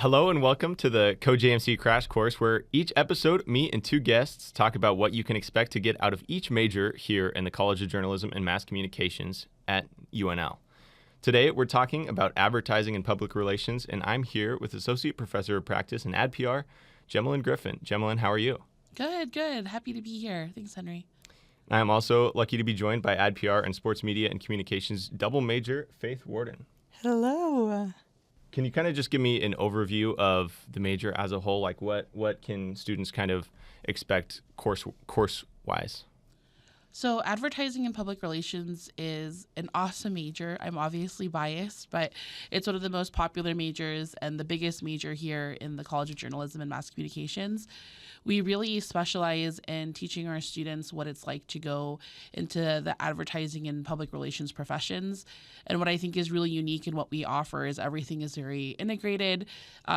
Hello and welcome to the CoJMC Crashcourse, where each episode, me and two guests talk about what you can expect to get out of each major here in the College of Journalism and Mass Communications at UNL. Today, we're talking about advertising and public relations, and I'm here with Associate Professor of Practice in ADPR, Jemalyn Griffin. Jemalyn, how are you? Good. Happy to be here. Thanks, Henry. I am also lucky to be joined by ADPR and Sports Media and Communications double major, Faith Worden. Hello. Can you kind of just give me an overview of the major as a whole? Like what can students kind of expect course-wise? So advertising and public relations is an awesome major. I'm obviously biased, but it's one of the most popular majors and the biggest major here in the College of Journalism and Mass Communications. We really specialize in teaching our students what it's like to go into the advertising and public relations professions. And what I think is really unique in what we offer is everything is very integrated.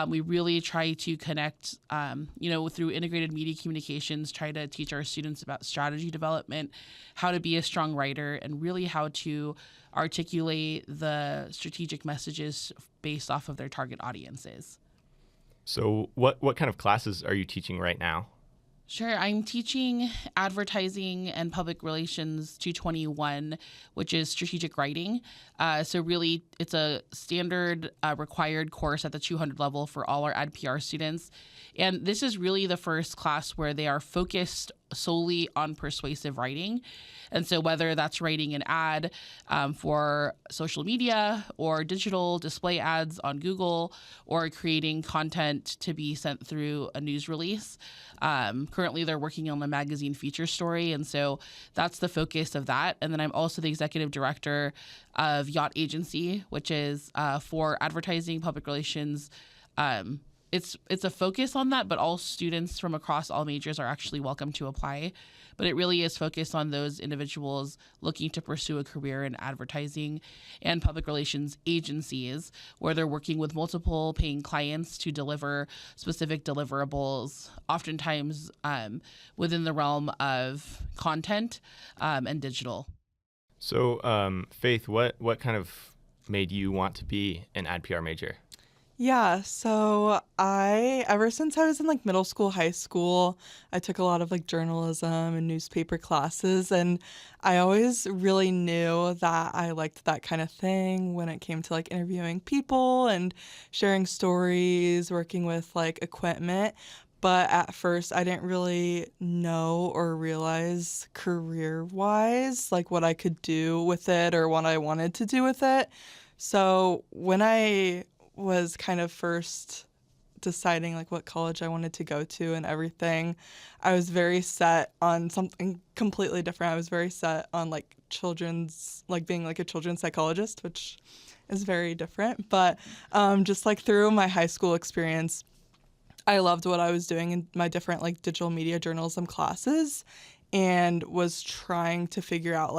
We really try to connect, through integrated media communications, try to teach our students about strategy development, how to be a strong writer, and really how to articulate the strategic messages based off of their target audiences. So what kind of classes are you teaching right now? Sure. I'm teaching advertising and public relations 221, which is strategic writing. So really, it's a standard required course at the 200 level for all our ADPR students. And this is really the first class where they are focused solely on persuasive writing. And so whether that's writing an ad for social media or digital display ads on Google or creating content to be sent through a news release. Currently, they're working on a magazine feature story. And so that's the focus of that. And then I'm also the executive director of Yacht Agency, which is for advertising, public relations. It's a focus on that, but all students from across all majors are actually welcome to apply. But it really is focused on those individuals looking to pursue a career in advertising and public relations agencies, where they're working with multiple paying clients to deliver specific deliverables, oftentimes within the realm of content and digital. So, Faith, what kind of made you want to be an ADPR major? Yeah, so ever since I was in middle school, high school, I took a lot of journalism and newspaper classes, and I always really knew that I liked that kind of thing when it came to interviewing people and sharing stories, working with equipment. But at first, I didn't really know or realize career-wise what I could do with it or what I wanted to do with it. So when I was kind of first deciding what college I wanted to go to and everything, I was very set on something completely different. I was very set on children's, being a children's psychologist, which is very different. But just through my high school experience, I loved what I was doing in my different digital media journalism classes and was trying to figure out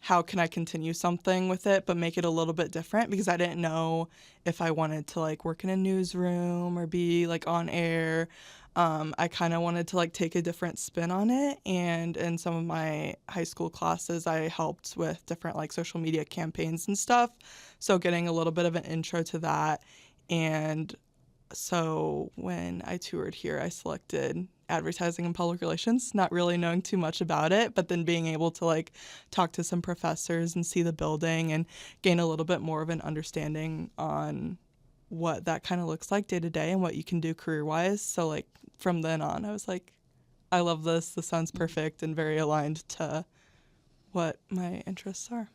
how can I continue something with it but make it a little bit different, because I didn't know if I wanted to work in a newsroom or be on air. I kind of wanted to take a different spin on it, and in some of my high school classes I helped with different social media campaigns and stuff, so getting a little bit of an intro to that. And so when I toured here, I selected advertising and public relations, not really knowing too much about it, but then being able to talk to some professors and see the building and gain a little bit more of an understanding on what that kind of looks like day to day and what you can do career-wise. So from then on, I was I love this. This sounds perfect and very aligned to what my interests are.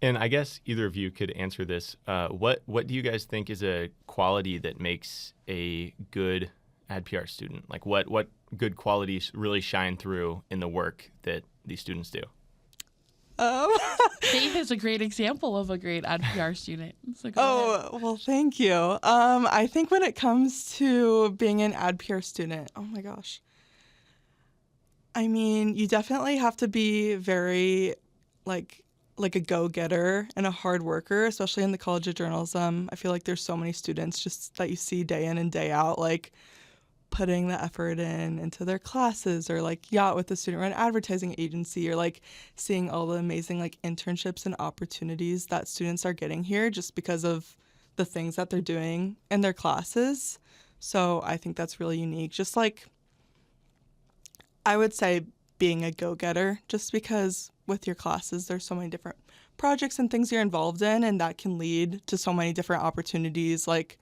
And I guess either of you could answer this. What do you guys think is a quality that makes a good ADPR student? What good qualities really shine through in the work that these students do? Faith is a great example of a great ADPR student. So well, thank you. I think when it comes to being an ADPR student, oh my gosh. I mean, you definitely have to be very a go-getter and a hard worker, especially in the College of Journalism. I feel there's so many students just that you see day in and day out, putting the effort into their classes, or Yacht with the student-run advertising agency, or seeing all the amazing internships and opportunities that students are getting here just because of the things that they're doing in their classes. So I think that's really unique. Just like, I would say being a go-getter, just because with your classes, there's so many different projects and things you're involved in, and that can lead to so many different opportunities. Like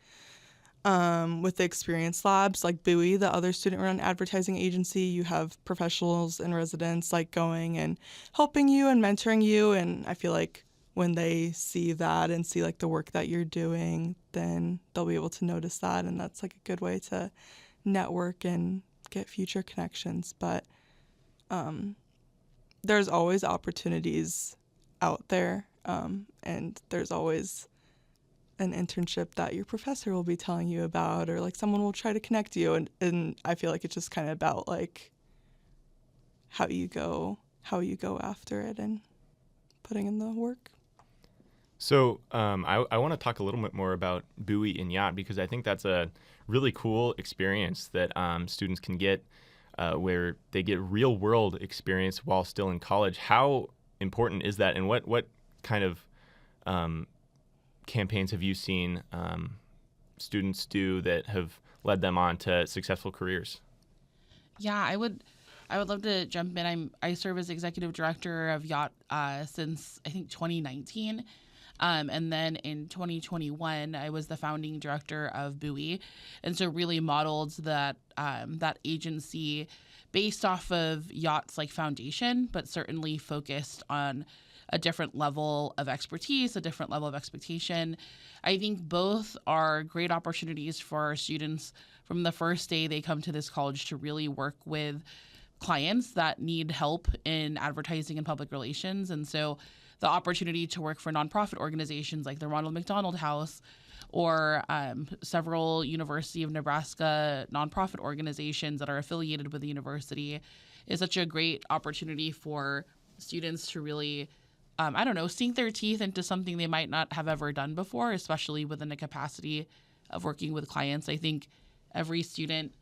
with the experience labs, like Bowie, the other student-run advertising agency, you have professionals and residents like going and helping you and mentoring you. And I feel like when they see that and see like the work that you're doing, then they'll be able to notice that. And that's like a good way to network and get future connections. But there's always opportunities out there. And there's always an internship that your professor will be telling you about, or like someone will try to connect you. And I feel like it's just kind of about like how you go after it and putting in the work. So I want to talk a little bit more about Bowie and Yacht, because I think that's a really cool experience that students can get where they get real world experience while still in college. How important is that, and what kind of campaigns have you seen students do that have led them on to successful careers? Yeah, I would love to jump in. I serve as executive director of Yacht since I think 2019. And then in 2021, I was the founding director of Bowie, and so really modeled that that agency based off of Yacht's like foundation, but certainly focused on a different level of expertise, a different level of expectation. I think both are great opportunities for our students from the first day they come to this college to really work with clients that need help in advertising and public relations. And so the opportunity to work for nonprofit organizations like the Ronald McDonald House or several University of Nebraska nonprofit organizations that are affiliated with the university is such a great opportunity for students to really sink their teeth into something they might not have ever done before, especially within the capacity of working with clients. I think every student,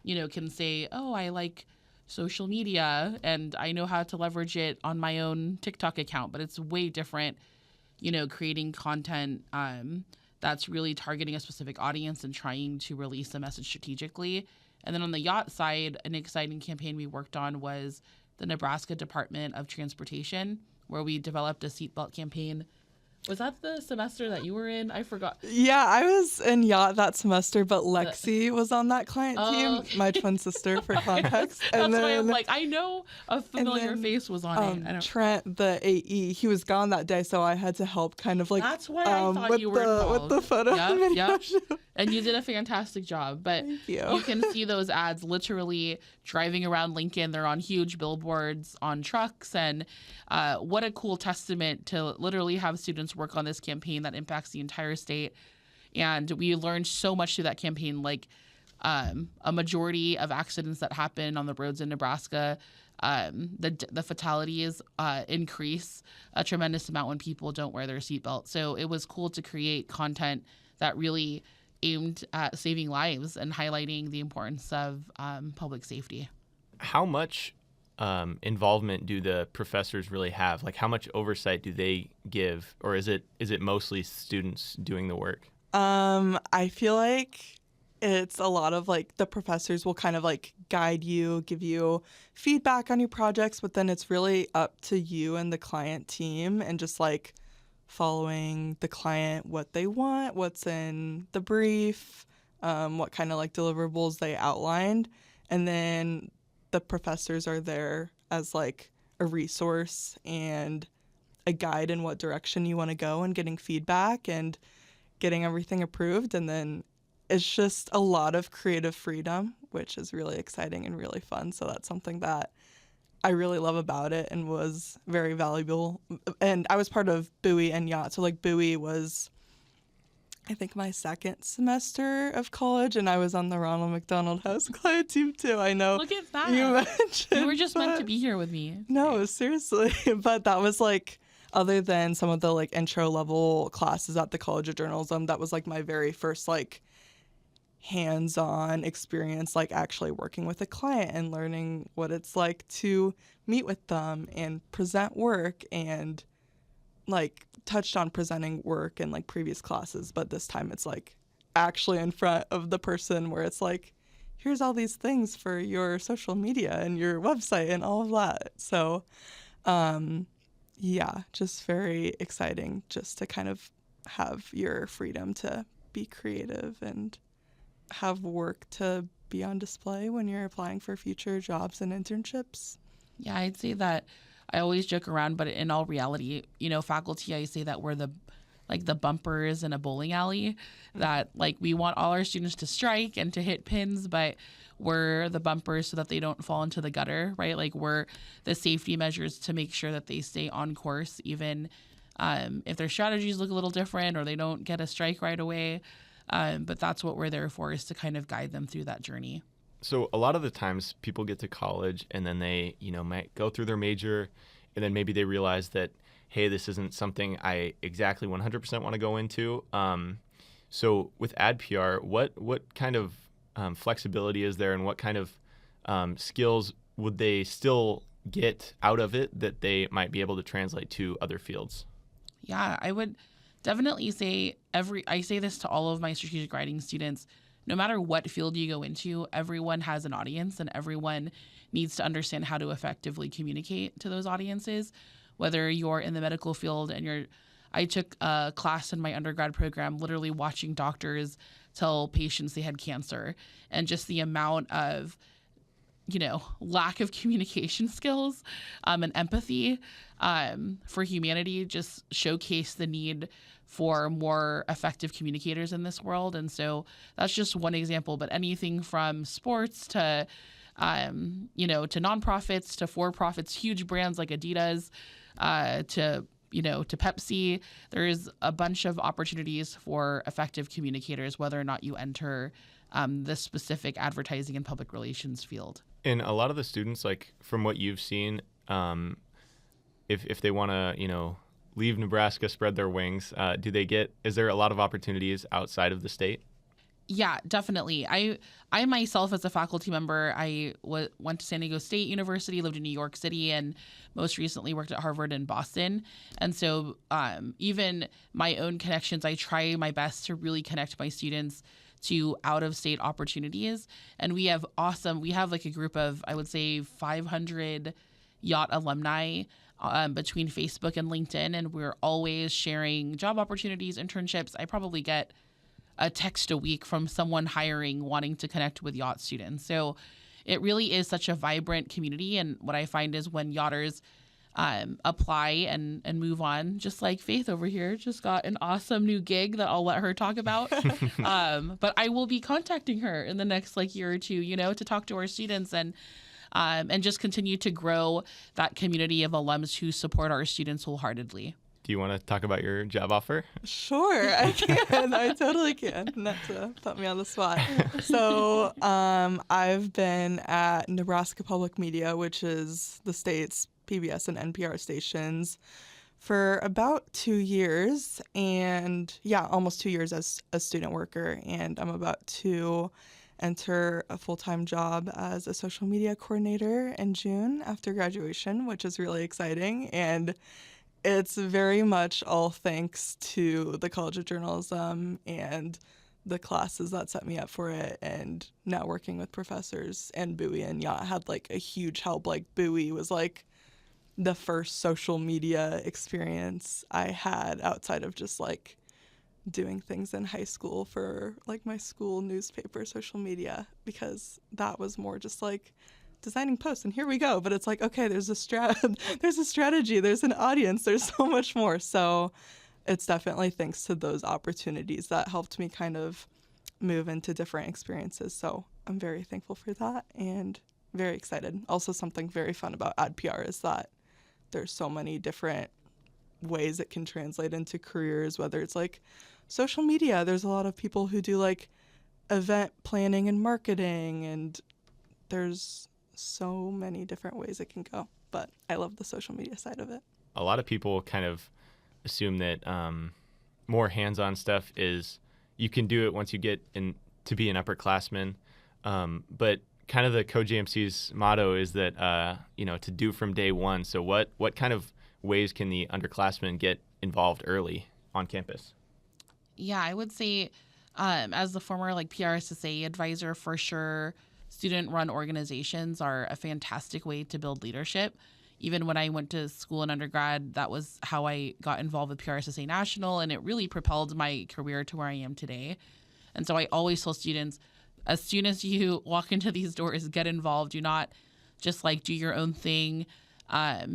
can say, oh, I like social media and I know how to leverage it on my own TikTok account, but it's way different, creating content that's really targeting a specific audience and trying to release a message strategically. And then on the Yacht side, an exciting campaign we worked on was the Nebraska Department of Transportation, where we developed a seatbelt campaign. Was that the semester that you were in? I forgot. Yeah, I was in Yacht that semester, but Lexi was on that client team, okay. My twin sister, for context. That's why I'm like, I know a familiar face was on it. Trent, the AE, he was gone that day, so I had to help kind of like that's why I thought you were involved. with the photo and video shoot. And you did a fantastic job. But you can see those ads literally driving around Lincoln. They're on huge billboards on trucks. And what a cool testament to literally have students work on this campaign that impacts the entire state. And we learned so much through that campaign, like a majority of accidents that happen on the roads in Nebraska, the fatalities increase a tremendous amount when people don't wear their seatbelt. So it was cool to create content that really aimed at saving lives and highlighting the importance of public safety. How much involvement do the professors really have? Like, how much oversight do they give, or is it mostly students doing the work? I feel like it's a lot of like the professors will kind of like guide you, give you feedback on your projects, but then it's really up to you and the client team and just like following the client, what they want, what's in the brief, what kind of like deliverables they outlined. And then the professors are there as like a resource and a guide in what direction you want to go and getting feedback and getting everything approved. And then it's just a lot of creative freedom, which is really exciting and really fun. So that's something that I really love about it and was very valuable. And I was part of Bowie and Yacht. So like Bowie was, I think, my second semester of college, and I was on the Ronald McDonald House client team too. I know. Look at that. You mentioned. You were just meant to be here with me. No, seriously. But that was like, other than some of the like intro level classes at the College of Journalism, that was like my very first like hands-on experience, like actually working with a client and learning what it's like to meet with them and present work and like touched on presenting work in like previous classes, but this time it's like actually in front of the person where it's like, here's all these things for your social media and your website and all of that. So yeah, just very exciting just to kind of have your freedom to be creative and have work to be on display when you're applying for future jobs and internships. Yeah, I'd say that I always joke around, but in all reality, faculty, I say that we're the bumpers in a bowling alley, that like we want all our students to strike and to hit pins, but we're the bumpers so that they don't fall into the gutter, right? Like we're the safety measures to make sure that they stay on course, even if their strategies look a little different or they don't get a strike right away. But that's what we're there for, is to kind of guide them through that journey. So a lot of the times people get to college and then they, might go through their major and then maybe they realize that, hey, this isn't something I exactly 100% want to go into. So with ADPR, what kind of flexibility is there, and what kind of skills would they still get out of it that they might be able to translate to other fields? Yeah, I would definitely say I say this to all of my strategic writing students. No matter what field you go into, everyone has an audience and everyone needs to understand how to effectively communicate to those audiences. Whether you're in the medical field and I took a class in my undergrad program literally watching doctors tell patients they had cancer, and just the amount of lack of communication skills and empathy for humanity just showcase the need for more effective communicators in this world. And so that's just one example, but anything from sports to, to nonprofits, to for-profits, huge brands like Adidas, to Pepsi, there's a bunch of opportunities for effective communicators, whether or not you enter the specific advertising and public relations field. And a lot of the students, like from what you've seen, if they want to, leave Nebraska, spread their wings, is there a lot of opportunities outside of the state? Yeah, definitely. I myself, as a faculty member, I went to San Diego State University, lived in New York City, and most recently worked at Harvard in Boston. And so even my own connections, I try my best to really connect my students to out-of-state opportunities. And we have like a group of, I would say, 500 yacht alumni between Facebook and LinkedIn, and we're always sharing job opportunities, internships. I probably get a text a week from someone hiring, wanting to connect with yacht students. So it really is such a vibrant community. And what I find is when yachters apply and move on, just like Faith over here, just got an awesome new gig that I'll let her talk about. But I will be contacting her in the next year or two, to talk to our students and just continue to grow that community of alums who support our students wholeheartedly. Do you want to talk about your job offer? Sure, I can. I totally can. Not to put me on the spot. So I've been at Nebraska Public Media, which is the state's PBS and NPR stations, for about 2 years. And yeah, almost 2 years as a student worker. And I'm about to enter a full-time job as a social media coordinator in June after graduation, which is really exciting. And it's very much all thanks to the College of Journalism and the classes that set me up for it, and networking with professors. And Bowie and Yacht had a huge help. Bowie was the first social media experience I had outside of just doing things in high school for my school newspaper social media, because that was more just designing posts and here we go. But it's okay, there's a strategy, there's an audience, there's so much more. So it's definitely thanks to those opportunities that helped me kind of move into different experiences. So I'm very thankful for that and very excited. Also, something very fun about ADPR is that there's so many different ways it can translate into careers, whether it's social media. There's a lot of people who do event planning and marketing, and there's so many different ways it can go. But I love the social media side of it. A lot of people kind of assume that more hands-on stuff is you can do it once you get in to be an upperclassman. But kind of the CoJMC's motto is that to do from day one. So what kind of ways can the underclassmen get involved early on campus? Yeah, I would say as the former like PRSSA advisor, for sure, student-run organizations are a fantastic way to build leadership. Even when I went to school in undergrad, that was how I got involved with PRSSA National, and it really propelled my career to where I am today. And so I always tell students, as soon as you walk into these doors, get involved. Do not just like do your own thing,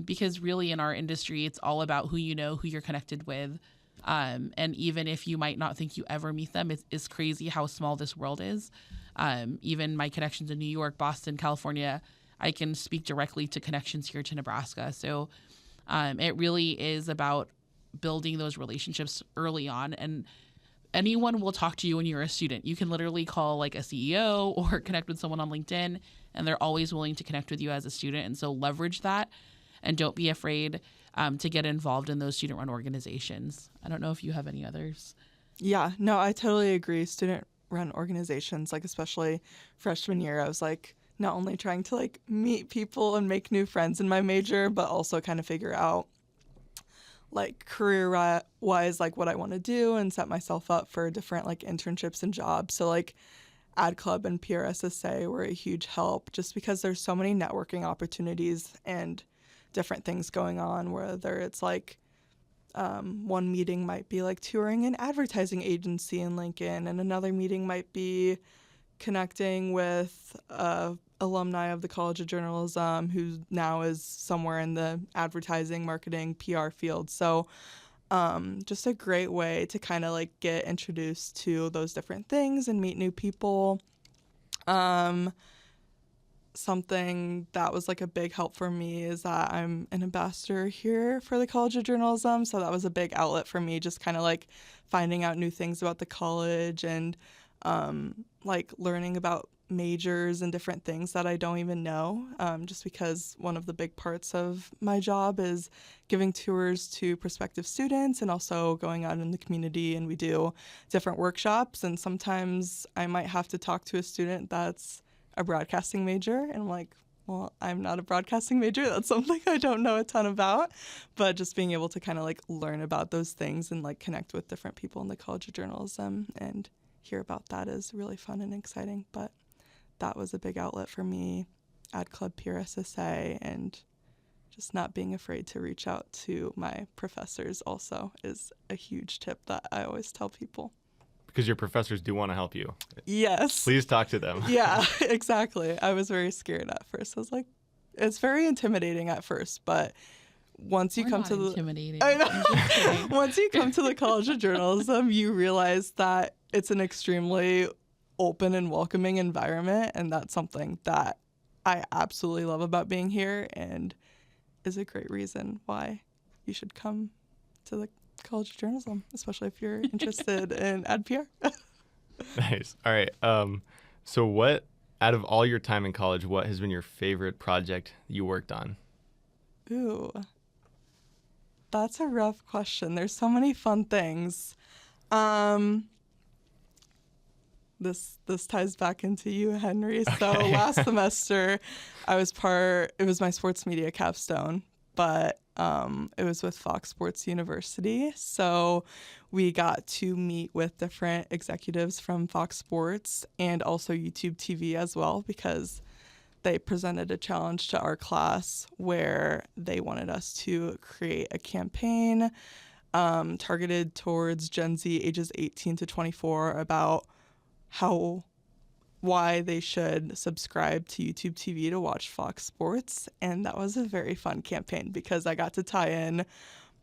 because really in our industry, it's all about who you know, who you're connected with. And even if you might not think you ever meet them, it's crazy how small this world is. Even my connections in New York, Boston, California, I can speak directly to connections here to Nebraska. So it really is about building those relationships early on. And anyone will talk to you when you're a student. You can literally call like a CEO or connect with someone on LinkedIn, and they're always willing to connect with you as a student. And so leverage that and don't be afraid to get involved in those student-run organizations. I don't know if you have any others. Yeah, no, I totally agree. Student-run organizations, like especially freshman year, I was like not only trying to like meet people and make new friends in my major, but also kind of figure out like career-wise, like what I want to do and set myself up for different like internships and jobs. So like Ad Club and PRSSA were a huge help just because there's so many networking opportunities and different things going on, whether it's like one meeting might be like touring an advertising agency in Lincoln, and another meeting might be connecting with alumni of the College of Journalism who now is somewhere in the advertising, marketing, PR field. So just a great way to kind of like get introduced to those different things and meet new people. Something that was like a big help for me is that I'm an ambassador here for the College of Journalism. So that was a big outlet for me, just kind of like finding out new things about the college and like learning about majors and different things that I don't even know, just because one of the big parts of my job is giving tours to prospective students and also going out in the community, and we do different workshops, and sometimes I might have to talk to a student that's a broadcasting major, and I'm like, well, I'm not a broadcasting major. That's something I don't know a ton about, but just being able to kind of like learn about those things and like connect with different people in the College of Journalism and hear about that is really fun and exciting. But that was a big outlet for me. Ad Club, PRSSA, and just not being afraid to reach out to my professors also is a huge tip that I always tell people. Because your professors do want to help you. Yes. Please talk to them. Yeah, exactly. I was very scared at first. I was like, it's very intimidating at first, but once you come to the intimidating. I know. Once you come to the College of Journalism, you realize that it's an extremely open and welcoming environment, and that's something that I absolutely love about being here and is a great reason why you should come to the College of Journalism, especially if you're interested in ADPR. Nice. All right. So what, out of all your time in college, what has been your favorite project you worked on? Ooh, that's a rough question. There's so many fun things. This ties back into you, Henry. So last semester, it was my sports media capstone, but it was with Fox Sports University. So we got to meet with different executives from Fox Sports and also YouTube TV as well, because they presented a challenge to our class where they wanted us to create a campaign targeted towards Gen Z ages 18 to 24 about why they should subscribe to YouTube TV to watch Fox Sports. And that was a very fun campaign because I got to tie in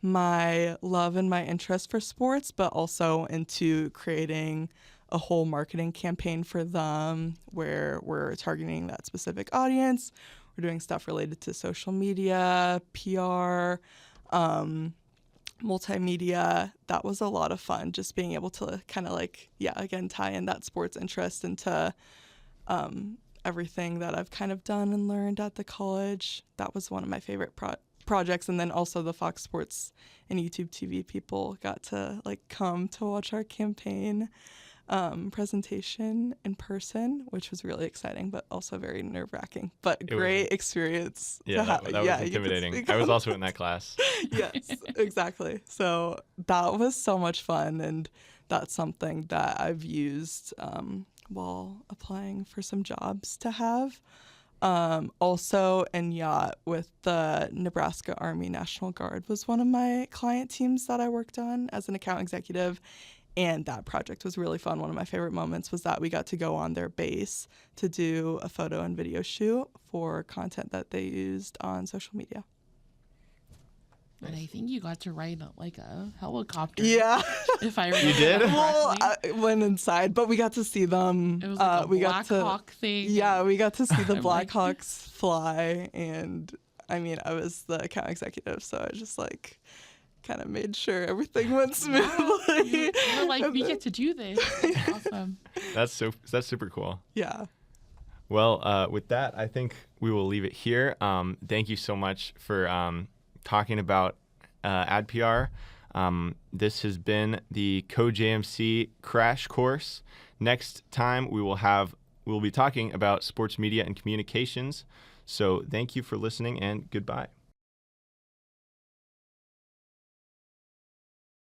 my love and my interest for sports, but also into creating a whole marketing campaign for them where we're targeting that specific audience. We're doing stuff related to social media, PR, multimedia. That was a lot of fun, just being able to kind of like, again, tie in that sports interest into everything that I've kind of done and learned at the college. That was one of my favorite projects. And then also the Fox Sports and YouTube TV people got to like come to watch our campaign. presentation in person, which was really exciting, but also very nerve-wracking. But It great experience. Yeah, that was intimidating. I was also in that class. Yes, exactly. So that was so much fun, and that's something that I've used while applying for some jobs to have. Also in yacht with the Nebraska Army National Guard was one of my client teams that I worked on as an account executive. And that project was really fun. One of my favorite moments was that we got to go on their base to do a photo and video shoot for content that they used on social media. And I think you got to ride like a helicopter. Yeah. If I remember. You did? Well, correctly. I went inside, but we got to see them. It was like a we Black got to, Hawk thing. Yeah, we got to see the I'm like- Blackhawks fly. And I mean, I was the account executive, so I just like kind of made sure everything went smoothly. You were like, we get to do this. That's awesome. That's super cool. Yeah. Well, with that, I think we will leave it here. Thank you so much for talking about ADPR. This has been the CoJMC Crash Course. Next time we'll be talking about sports media and communications. So thank you for listening, and goodbye.